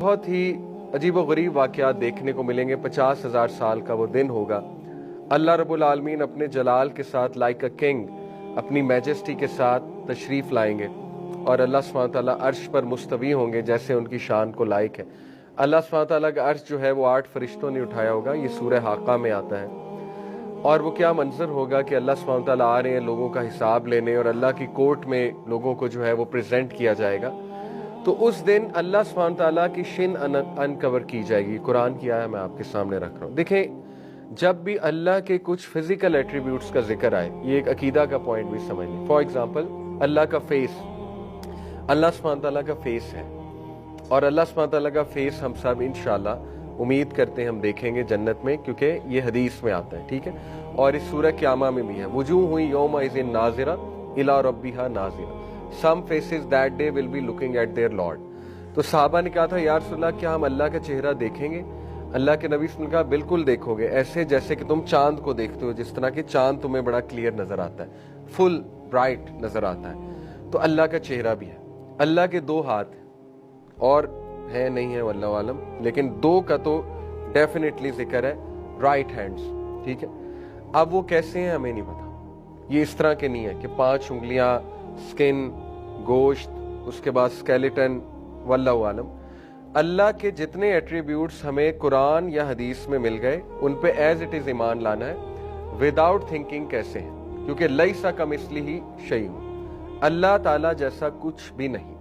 بہت ہی عجیب و غریب واقعات دیکھنے کو ملیں گے۔ 50,000 سال کا وہ دن ہوگا۔ اللہ رب العالمین اپنے جلال کے ساتھ لائک اے کنگ اپنی میجسٹی کے ساتھ تشریف لائیں گے، اور اللہ سبحانہ وتعالیٰ عرش پر مستوی ہوں گے جیسے ان کی شان کو لائق ہے۔ اللہ سبحانہ وتعالیٰ کا عرش جو ہے وہ 8 فرشتوں نے اٹھایا ہوگا، یہ سورہ حاقہ میں آتا ہے۔ اور وہ کیا منظر ہوگا کہ اللہ سبحانہ وتعالیٰ آ رہے ہیں لوگوں کا حساب لینے، اور اللہ کی کورٹ میں لوگوں کو جو ہے وہ پریزنٹ کیا جائے گا۔ تو اس دن اللہ سبحانہ تعالیٰ کی شن انکور کی جائے گی۔ قرآن کی آیا میں آپ کے سامنے رکھ رہا ہوں۔ دیکھیں، جب بھی اللہ کے کچھ فزیکل ایٹریبیوٹس کا ذکر آئے، یہ ایک عقیدہ کا پوائنٹ بھی سمجھ لیں۔ فار ایگزامپل، اللہ کا فیس، اللہ سبحانہ تعالیٰ کا فیس ہے، اور اللہ سبحانہ تعالیٰ کا فیس ہم سب انشاءاللہ امید کرتے ہیں ہم دیکھیں گے جنت میں، کیونکہ یہ حدیث میں آتا ہے، ٹھیک ہے۔ اور اس سورہ قیامہ میں بھی ہے، وجوہ ہوئی یومئذ ناظرہ الی ربہا ناظرہ، some faces that day will be looking at their Lord۔ تو صحابہ نے کہا تھا یا رسول اللہ کیا ہم اللہ کا چہرہ دیکھیں گے؟ اللہ کے نبی صلی اللہ علیہ وسلم نے کہا بالکل دیکھو گے، ایسے جیسے کہ تم چاند کو دیکھتے ہو، جس طرح کہ چاند تمہیں بڑا کلیئر نظر آتا ہے، فل برائٹ نظر آتا ہے۔ تو اللہ کا چہرہ بھی ہے، اللہ کے 2 ہاتھ اور ہے نہیں ہے واللہ عالم، لیکن 2 کا تو ڈیفینیٹلی ذکر ہے، رائٹ ہینڈز، ٹھیک ہے۔ اب وہ کیسے ہیں ہمیں نہیں پتا، یہ اس طرح کے نہیں ہے کہ 5 انگلیاں، سکن، گوشت، اس کے بعد سکیلیٹن، واللہ عالم۔ اللہ کے جتنے ایٹریبیوٹس ہمیں قرآن یا حدیث میں مل گئے ان پہ ایز اٹ از ایمان لانا ہے، وداؤٹ تھنکنگ کیسے ہیں، کیونکہ لیس کمثلہ شیء، اللہ تعالیٰ جیسا کچھ بھی نہیں۔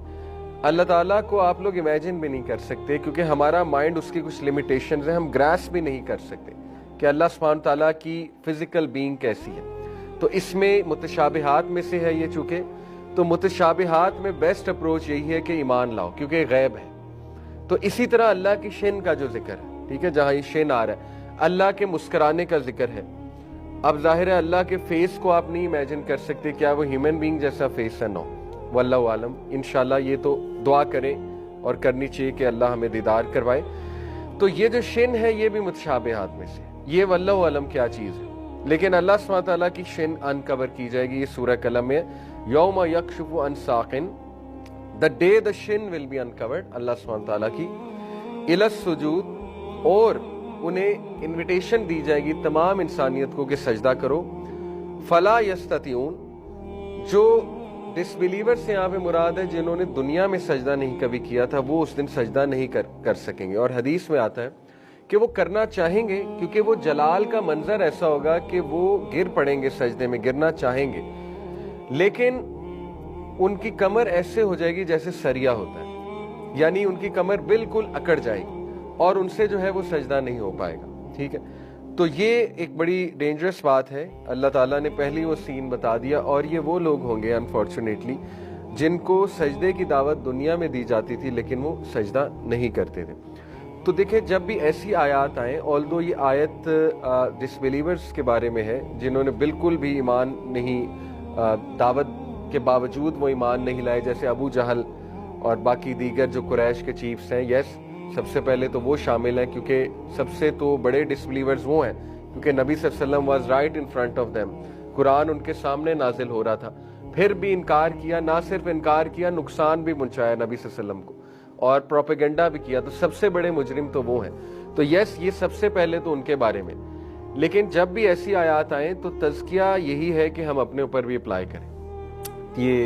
اللہ تعالیٰ کو آپ لوگ امیجن بھی نہیں کر سکتے، کیونکہ ہمارا مائنڈ اس کی کچھ لمیٹیشنز ہیں، ہم گراس بھی نہیں کر سکتے کہ اللہ سبحانہ تعالیٰ کی فزیکل بینگ کیسی ہے۔ تو اس میں متشابہات میں سے ہے یہ، چونکہ تو متشابہات میں بیسٹ اپروچ یہی ہے کہ ایمان لاؤ، کیونکہ غیب ہے۔ تو اسی طرح اللہ کی شن کا جو ذکر ہے، ٹھیک ہے، جہاں یہ شن آ رہا ہے، اللہ کے مسکرانے کا ذکر ہے۔ اب ظاہر ہے اللہ کے فیس کو آپ نہیں امیجن کر سکتے، کیا وہ ہیومن بینگ جیسا فیس ہے؟ نو، واللہ عالم۔ انشاءاللہ یہ تو دعا کریں اور کرنی چاہیے کہ اللہ ہمیں دیدار کروائے۔ تو یہ جو شن ہے یہ بھی متشابہات میں سے، یہ واللہ عالم کیا چیز ہے، لیکن اللہ سبحانہ تعالیٰ کی شن انکور کی جائے گی۔ یہ سورہ قلم میں یوم یکشف عن ساق، the day the shin will be uncovered، اللہ سبحانہ تعالیٰ کی الی السجود، اور انہیں انویٹیشن دی جائے گی تمام انسانیت کو کہ سجدہ کرو۔ فلا یستطیعون، جو ڈس بلیورز سے یہاں پہ مراد ہے جنہوں نے دنیا میں سجدہ نہیں کبھی کیا تھا، وہ اس دن سجدہ نہیں کر سکیں گے۔ اور حدیث میں آتا ہے کہ وہ کرنا چاہیں گے، کیونکہ وہ جلال کا منظر ایسا ہوگا کہ وہ گر پڑیں گے سجدے میں، گرنا چاہیں گے، لیکن ان کی کمر ایسے ہو جائے گی جیسے سریا ہوتا ہے، یعنی ان کی کمر بالکل اکڑ جائے گی اور ان سے جو ہے وہ سجدہ نہیں ہو پائے گا، ٹھیک ہے۔ تو یہ ایک بڑی ڈینجرس بات ہے۔ اللہ تعالیٰ نے پہلی وہ سین بتا دیا، اور یہ وہ لوگ ہوں گے انفارچونیٹلی جن کو سجدے کی دعوت دنیا میں دی جاتی تھی لیکن وہ سجدہ نہیں کرتے تھے۔ تو دیکھیں، جب بھی ایسی آیات آئیں، آلدو یہ آیت ڈس بلیورز کے بارے میں ہے جنہوں نے بالکل بھی ایمان نہیں، دعوت کے باوجود وہ ایمان نہیں لائے، جیسے ابو جہل اور باقی دیگر جو قریش کے چیفز ہیں، یس سب سے پہلے تو وہ شامل ہیں، کیونکہ سب سے تو بڑے ڈس بلیورز وہ ہیں، کیونکہ نبی صلی اللہ علیہ وسلم was right in front of them, قرآن ان کے سامنے نازل ہو رہا تھا، پھر بھی انکار کیا، نہ صرف انکار کیا، نقصان بھی پہنچایا نبی صلی اللہ علیہ وسلم کو، اور پروپیگنڈا بھی کیا۔ تو سب سے بڑے مجرم تو وہ ہیں۔ تو یس، یہ سب سے پہلے تو ان کے بارے میں، لیکن جب بھی ایسی آیات آئیں تو تزکیہ یہی ہے کہ ہم اپنے اوپر بھی اپلائی کریں۔ یہ